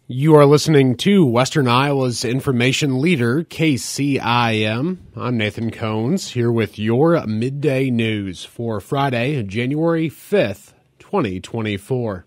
You are listening to Western Iowa's information leader, KCIM. I'm Nathan Cones, here with your midday news for Friday, January 5th, 2024.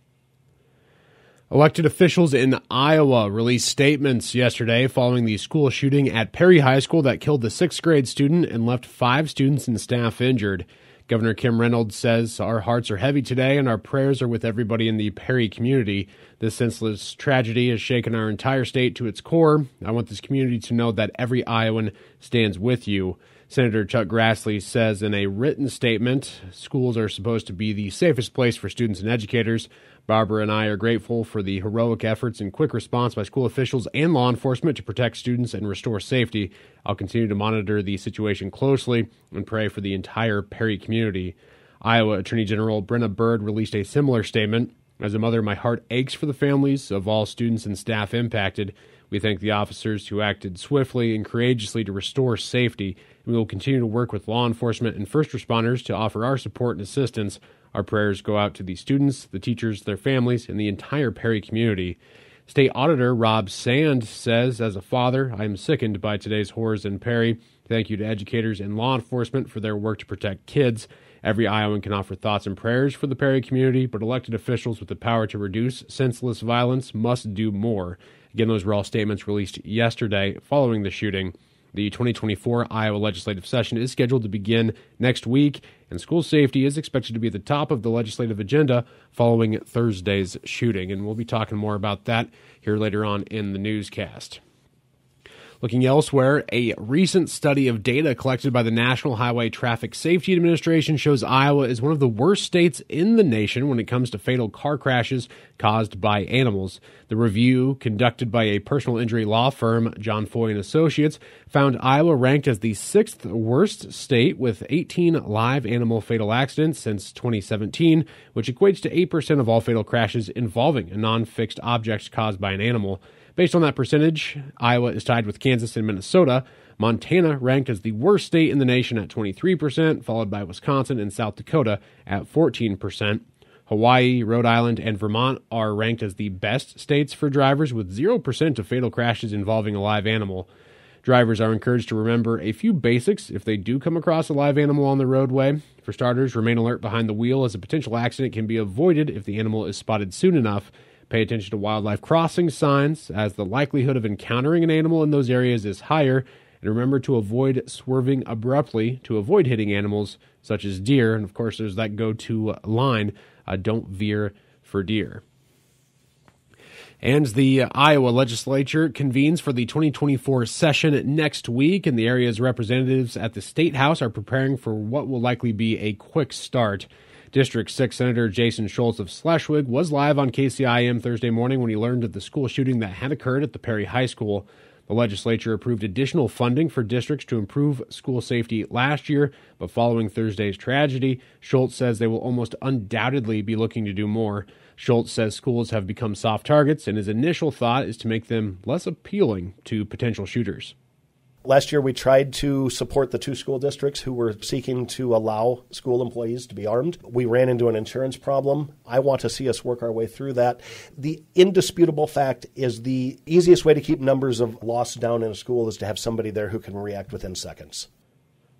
Elected officials in Iowa released statements yesterday following the school shooting at Perry High School that killed the sixth grade student and left 5 students and staff injured. Governor Kim Reynolds says, "Our hearts are heavy today and our prayers are with everybody in the Perry community. This senseless tragedy has shaken our entire state to its core. I want this community to know that every Iowan stands with you." Senator Chuck Grassley says in a written statement, schools are supposed to be the safest place for students and educators. Barbara and I are grateful for the heroic efforts and quick response by school officials and law enforcement to protect students and restore safety. I'll continue to monitor the situation closely and pray for the entire Perry community. Iowa Attorney General Brenna Bird released a similar statement. "As a mother, my heart aches for the families of all students and staff impacted. We thank the officers who acted swiftly and courageously to restore safety, and we will continue to work with law enforcement and first responders to offer our support and assistance. Our prayers go out to the students, the teachers, their families, and the entire Perry community." State Auditor Rob Sand says, "As a father, I am sickened by today's horrors in Perry. Thank you to educators and law enforcement for their work to protect kids. Every Iowan can offer thoughts and prayers for the Perry community, but elected officials with the power to reduce senseless violence must do more." Again, those were all statements released yesterday following the shooting. The 2024 Iowa legislative session is scheduled to begin next week, and school safety is expected to be at the top of the legislative agenda following Thursday's shooting. And we'll be talking more about that here later on in the newscast. Looking elsewhere, a recent study of data collected by the National Highway Traffic Safety Administration shows Iowa is one of the worst states in the nation when it comes to fatal car crashes caused by animals. The review, conducted by a personal injury law firm, John Foy & Associates, found Iowa ranked as the 6th worst state with 18 live animal fatal accidents since 2017, which equates to 8% of all fatal crashes involving a non-fixed object caused by an animal. Based on that percentage, Iowa is tied with Kansas and Minnesota. Montana ranked as the worst state in the nation at 23%, followed by Wisconsin and South Dakota at 14%. Hawaii, Rhode Island, and Vermont are ranked as the best states for drivers with 0% of fatal crashes involving a live animal. Drivers are encouraged to remember a few basics if they do come across a live animal on the roadway. For starters, remain alert behind the wheel as a potential accident can be avoided if the animal is spotted soon enough. Pay attention to wildlife crossing signs, as the likelihood of encountering an animal in those areas is higher. And remember to avoid swerving abruptly to avoid hitting animals such as deer. And of course, there's that go-to line, don't veer for deer. And the Iowa legislature convenes for the 2024 session next week, and the area's representatives at the State House are preparing for what will likely be a quick start. District 6 Senator Jason Schultz of Schleswig was live on KCIM Thursday morning when he learned of the school shooting that had occurred at the Perry High School. The legislature approved additional funding for districts to improve school safety last year, but following Thursday's tragedy, Schultz says they will almost undoubtedly be looking to do more. Schultz says schools have become soft targets, and his initial thought is to make them less appealing to potential shooters. Last year, we tried to support the 2 school districts who were seeking to allow school employees to be armed. We ran into an insurance problem. I want to see us work our way through that. The indisputable fact is the easiest way to keep numbers of loss down in a school is to have somebody there who can react within seconds.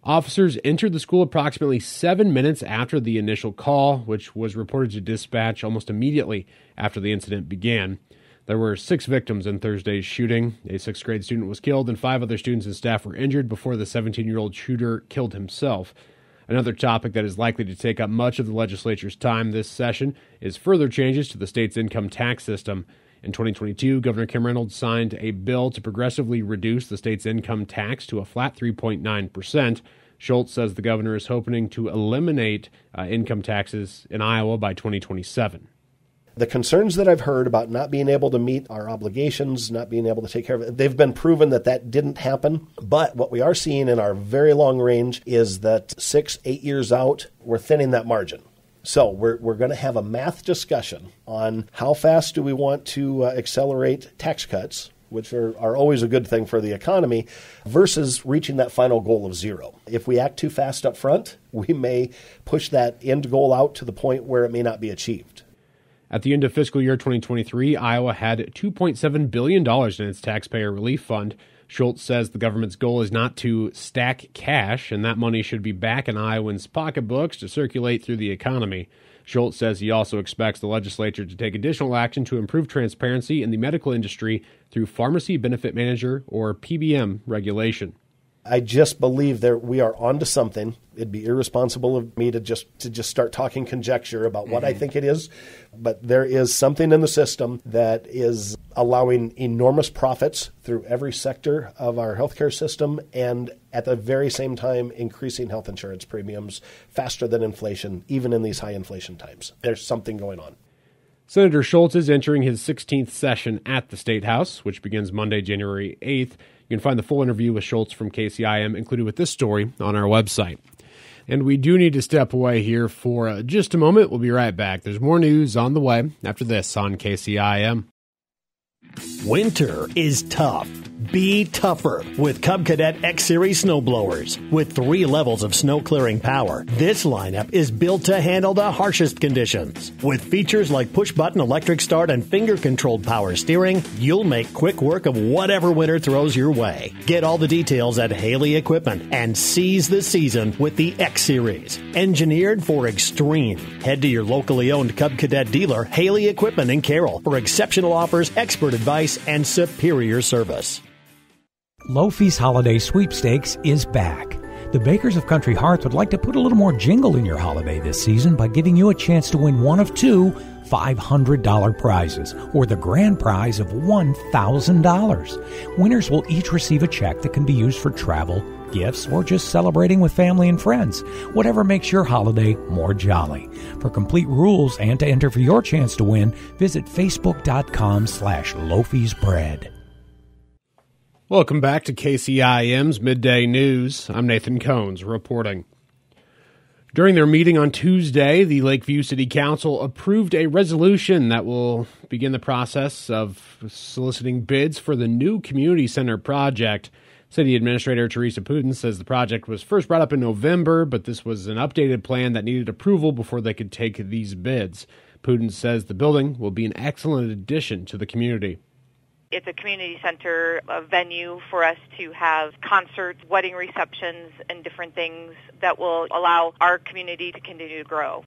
Officers entered the school approximately 7 minutes after the initial call, which was reported to dispatch almost immediately after the incident began. There were 6 victims in Thursday's shooting. A 6th grade student was killed and 5 other students and staff were injured before the 17-year-old shooter killed himself. Another topic that is likely to take up much of the legislature's time this session is further changes to the state's income tax system. In 2022, Governor Kim Reynolds signed a bill to progressively reduce the state's income tax to a flat 3.9%. Schultz says the governor is hoping to eliminate income taxes in Iowa by 2027. The concerns that I've heard about not being able to meet our obligations, not being able to take care of it, they've been proven that didn't happen. But what we are seeing in our very long range is that 6-8 years out, we're thinning that margin. So we're going to have a math discussion on how fast do we want to accelerate tax cuts, which are always a good thing for the economy, versus reaching that final goal of 0. If we act too fast up front, we may push that end goal out to the point where it may not be achieved. At the end of fiscal year 2023, Iowa had $2.7 billion in its taxpayer relief fund. Schultz says the government's goal is not to stack cash, and that money should be back in Iowans' pocketbooks to circulate through the economy. Schultz says he also expects the legislature to take additional action to improve transparency in the medical industry through Pharmacy Benefit Manager, or PBM, regulation. I just believe that we are onto something. It'd be irresponsible of me to just start talking conjecture about what I think it is. But there is something in the system that is allowing enormous profits through every sector of our healthcare system, and at the very same time increasing health insurance premiums faster than inflation, even in these high inflation times. There's something going on. Senator Schultz is entering his 16th session at the State House, which begins Monday, January 8th. You can find the full interview with Schultz from KCIM, included with this story, on our website. And we do need to step away here for just a moment. We'll be right back. There's more news on the way after this on KCIM. Winter is tough. Be tougher with Cub Cadet X Series snowblowers. With 3 levels of snow clearing power, this lineup is built to handle the harshest conditions. With features like push-button electric start and finger-controlled power steering, you'll make quick work of whatever winter throws your way. Get all the details at Haley Equipment and seize the season with the X Series. Engineered for extreme. Head to your locally owned Cub Cadet dealer, Haley Equipment in Carroll, for exceptional offers, expert advice, and superior service. Lofi's Holiday Sweepstakes is back. The Bakers of Country Hearth would like to put a little more jingle in your holiday this season by giving you a chance to win one of 2 $500 prizes, or the grand prize of $1,000. Winners will each receive a check that can be used for travel, gifts, or just celebrating with family and friends. Whatever makes your holiday more jolly. For complete rules and to enter for your chance to win, visit facebook.com/Lofi'sBread. Welcome back to KCIM's Midday News. I'm Nathan Cones reporting. During their meeting on Tuesday, the Lakeview City Council approved a resolution that will begin the process of soliciting bids for the new community center project. City Administrator Teresa Putin says the project was first brought up in November, but this was an updated plan that needed approval before they could take these bids. Putin says the building will be an excellent addition to the community. It's a community center, a venue for us to have concerts, wedding receptions, and different things that will allow our community to continue to grow.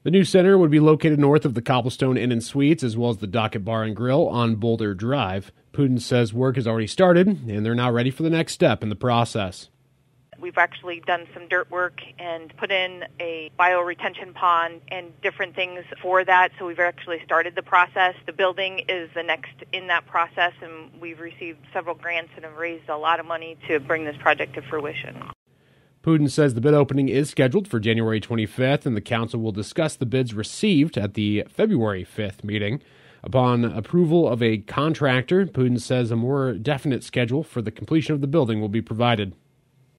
The new center would be located north of the Cobblestone Inn and Suites, as well as the Docket Bar and Grill on Boulder Drive. Putin says work has already started, and they're now ready for the next step in the process. We've actually done some dirt work and put in a bioretention pond and different things for that, so we've actually started the process. The building is the next in that process, and we've received several grants and have raised a lot of money to bring this project to fruition. Putin says the bid opening is scheduled for January 25th, and the council will discuss the bids received at the February 5th meeting. Upon approval of a contractor, Putin says a more definite schedule for the completion of the building will be provided.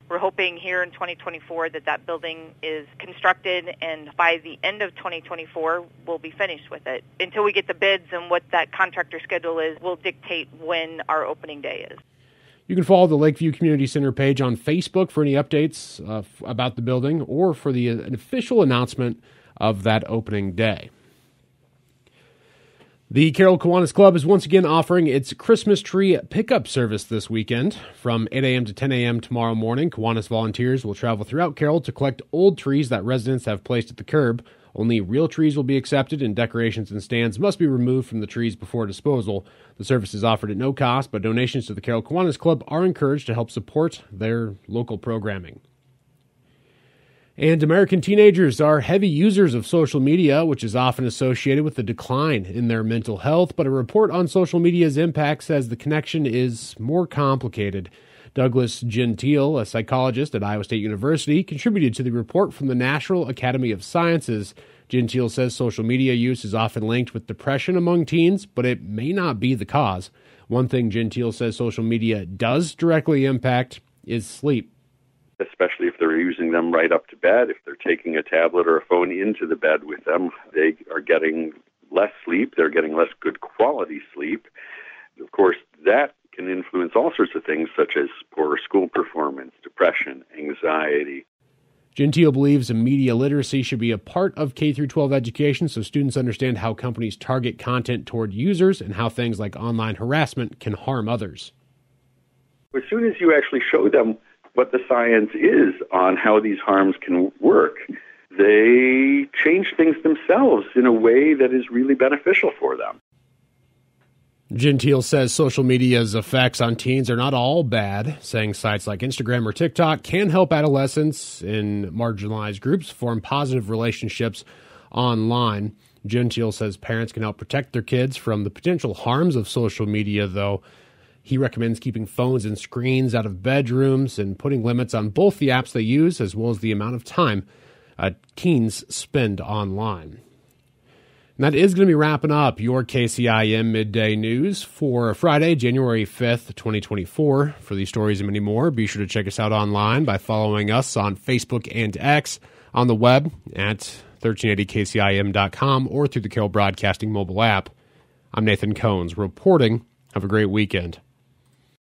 We're hoping here in 2024 that building is constructed, and by the end of 2024, we'll be finished with it. Until we get the bids and what that contractor schedule is, will dictate when our opening day is. You can follow the Lakeview Community Center page on Facebook for any updates about the building or for an official announcement of that opening day. The Carroll Kiwanis Club is once again offering its Christmas tree pickup service this weekend. From 8 a.m. to 10 a.m. tomorrow morning, Kiwanis volunteers will travel throughout Carroll to collect old trees that residents have placed at the curb. Only real trees will be accepted, and decorations and stands must be removed from the trees before disposal. The service is offered at no cost, but donations to the Carroll Kiwanis Club are encouraged to help support their local programming. And American teenagers are heavy users of social media, which is often associated with a decline in their mental health. But a report on social media's impact says the connection is more complicated. Douglas Gentile, a psychologist at Iowa State University, contributed to the report from the National Academy of Sciences. Gentile says social media use is often linked with depression among teens, but it may not be the cause. One thing Gentile says social media does directly impact is sleep. Especially if they're using them right up to bed. If they're taking a tablet or a phone into the bed with them, they are getting less sleep. They're getting less good quality sleep. Of course, that can influence all sorts of things such as poor school performance, depression, anxiety. Gentile believes media literacy should be a part of K-12 education so students understand how companies target content toward users and how things like online harassment can harm others. As soon as you actually show them what the science is on how these harms can work, they change things themselves in a way that is really beneficial for them. Gentile says social media's effects on teens are not all bad, saying sites like Instagram or TikTok can help adolescents in marginalized groups form positive relationships online. Gentile says parents can help protect their kids from the potential harms of social media, though. He recommends keeping phones and screens out of bedrooms and putting limits on both the apps they use as well as the amount of time teens spend online. And that is going to be wrapping up your KCIM Midday News for Friday, January 5th, 2024. For these stories and many more, be sure to check us out online by following us on Facebook and X, on the web at 1380kcim.com, or through the Carroll Broadcasting mobile app. I'm Nathan Cones reporting. Have a great weekend.